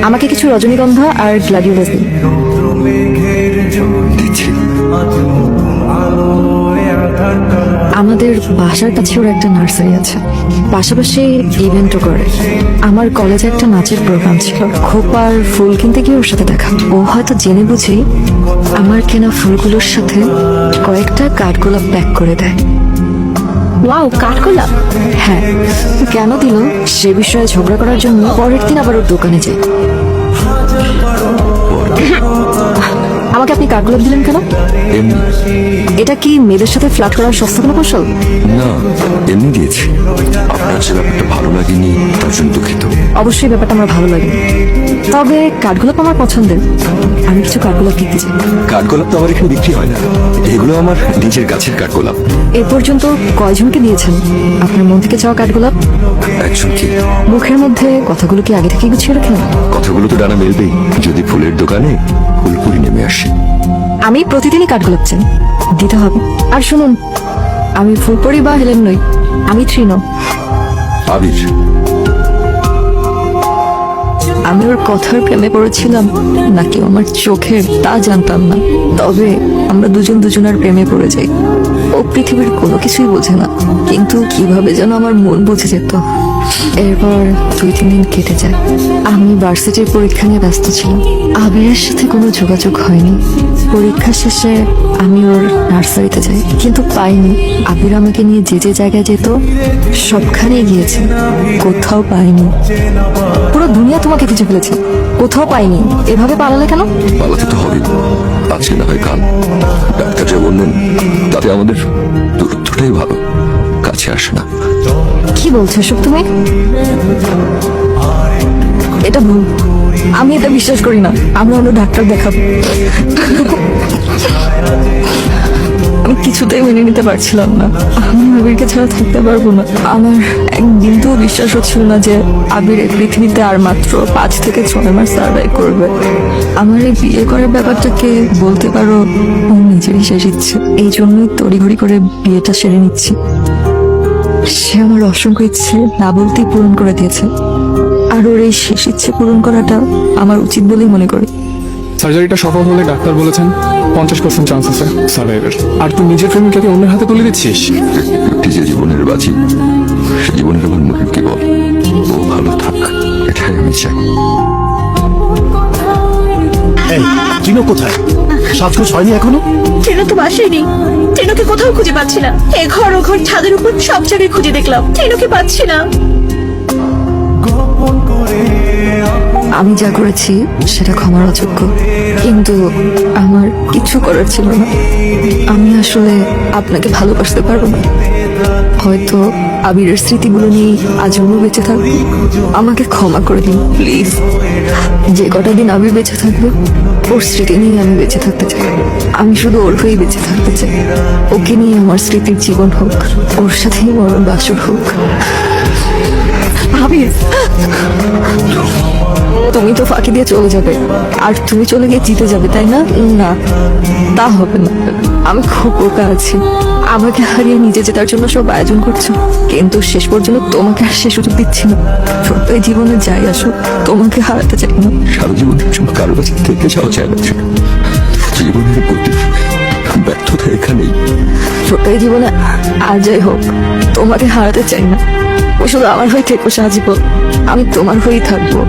আমাকে কিছু রজনীগন্ধা আর গ্ল্যাডিওলাস দিন। দিচ্ছি। আমাদের বাসার কাছে ওর একটা নার্সারি আছে, পাশাপাশি ইভেন্টও করে। আমার কলেজে একটা নাচের প্রোগ্রাম ছিল, খোপার ফুল কিনতে গিয়ে ওর সাথে দেখা। ও হয়তো জেনে বুঝি আমার কেনা ফুলগুলোর সাথে কয়েকটা কাঠগোলাপ প্যাক করে দেয়। ওয়াও, কাঠগোলাপ! হ্যাঁ, কেন দিল সে বিষয়ে ঝগড়া করার জন্য পরের দিন আবার ওর দোকানে যাই। আমাকে আপনি কাঠগোলাপ দিলেন কেন? এমনি। এটা কি মেয়েদের সাথে ফ্লার্ট করার সস্তা কোনো কৌশল? না, এমনি দিয়েছি। আপনার যে ব্যাপারটা ভালো লাগেনি তার জন্য দুঃখিত। অবশ্যই ব্যাপারটা আমার ভালো লাগে, তবে কাঠগোলাপ আমার পছন্দের। আমি কিছু কাঠগোলাপ কিনতে চাই। কাঠগোলাপ তো আমার এখানে বিক্রি হয় না, এগুলো আমার নিজের গাছের কাঠগোলাপ। এ পর্যন্ত কয়জনকে দিয়েছেন আপনার মন থেকে চাওয়া কাঠগোলাপ? একজন কি? মুখের মধ্যে কথাগুলো কি আগে থেকে গুছিয়ে রাখেন? কথাগুলো তো ডানা মেলবেই যদি ফুলের দোকানে ফুলপুরি নেমে আসে। আমি প্রতিদিনই কাঠগোলাপ চাই, দিতে হবে। আর শুনুন, আমি ফুলপরি বা হেলেন নই, আমি তৃণ। আবির। আমি ওর কথার প্রেমে পড়েছিলাম নাকি আমার চোখের তা জানতাম না, তবে আমরা দুজন দুজনের প্রেমে পড়ে যাই। ও পৃথিবীর কোনো কিছুই বোঝে না, কিন্তু কিভাবে যেন আমার মন বুঝে যেত। এরপর 2-3 দিন কেটে যায়। আমি ভার্সিটির পরীক্ষা নিয়ে ব্যস্ত ছিলাম, আবিরের সাথে কোনো যোগাযোগ হয়নি। পরীক্ষা শেষে আমি ওর নার্সারিতে যাই, কিন্তু পাইনি। আবির আমাকে নিয়ে যে যে জায়গায় যেত সবখানেই গিয়েছে, কোথাও পাইনি। পুরো দুনিয়া তোমাকে খুঁজে ফেলেছে, কোথাও পাইনি। এভাবে পালালে কেন? পালাতে তো হবে, আজকে না হয় কাল। ডাক্তার যা বললেন তাতে আমাদের দূরত্বটাই ভালো, কাছে আসে না। কি বলছো এসব তুমি? এটা ভুল, আমি এটা বিশ্বাস করি না। আমরা অন্য ডাক্তার দেখাবো। আমি কিছুতেই মেনে নিতে পারছিলাম না, আমি আবিরকে ছাড়া থাকতে পারবো না। আমার একদিন তো বিশ্বাস হচ্ছিল না যে আবির এই পৃথিবীতে আর মাত্র 5 থেকে 6 মাস সার্ভাইভ করবে। আমার এই বিয়ে করার ব্যাপারটাকে বলতে পারো ওর নিজেরই শেষ ইচ্ছে, এই জন্যই তড়িঘড়ি করে বিয়েটা সেরে নিচ্ছি। সে আমার অসংখ্য ইচ্ছে না বলতেই পূরণ করে দিয়েছে, আর ওর এই শেষ ইচ্ছে পূরণ করাটা আমার উচিত বলেই মনে করি। সার্জারিটা সফল হলে ডাক্তার বলেছেন 50% চান্স আছে সার্ভাইভের। আর তুই নিজের প্রেমিকাকে অন্যের হাতে তুলে দিচ্ছিস। একটি যে জীবনের বাজি, সে জীবনের আমার মুখে বল ও ভালো থাক, এটাই আমি চাই। এই টিনো কোথায়? সাজগোজ হয়নি এখনো? ট্রেনও তো বাসেনি। ট্রেনকে কোথাও খুঁজে পাচ্ছি না। এ ঘর ও ঘর, ছাদের উপর সব জায়গায় খুঁজে দেখলাম, ট্রেনকে পাচ্ছি না। আমি যা করেছি সেটা ক্ষমার অযোগ্য, কিন্তু আমার কিছু করার ছিল না। আমি আসলে আপনাকে ভালোবাসতে পারবো না। হয়তো আবিরের স্মৃতিগুলো নিয়ে আজীবন বেঁচে থাকবো। আমাকে ক্ষমা করে দিন প্লিজ। যে কটা দিন আবির বেঁচে থাকবে ওর স্মৃতি নিয়ে আমি বেঁচে থাকতে চাই। আমি শুধু ওর হয়েই বেঁচে থাকতে চাই। ওকে নিয়ে আমার স্মৃতির জীবন হোক, ওর সাথেই মরণ বাসর হোক। আবির, তুমি তো ফাঁকি দিয়ে চলে যাবে, আর তুমি চলে গিয়ে জিতে যাবে, তাই না? না, তা হবে না। আমি খুব বোকা আছি, আমাকে হারিয়ে নিজে জেতার জন্য সব আয়োজন করছো, কিন্তু শেষ পর্যন্ত তোমাকে আর সে সুযোগ দিচ্ছি না। এই জীবনে যাই আসো, তোমাকে হারাতে চাই না। সারা জীবনের জন্য কারো কাছে থেকে যাওয়া চায় না। জীবনের প্রতি ব্যর্থতা এখানেই। এই জীবনে আর যাই হোক, তোমাকে হারাতে চাই না। ও শুধু আমার হয়ে থেকো সাজিব, আমি তোমার হয়েই থাকবো।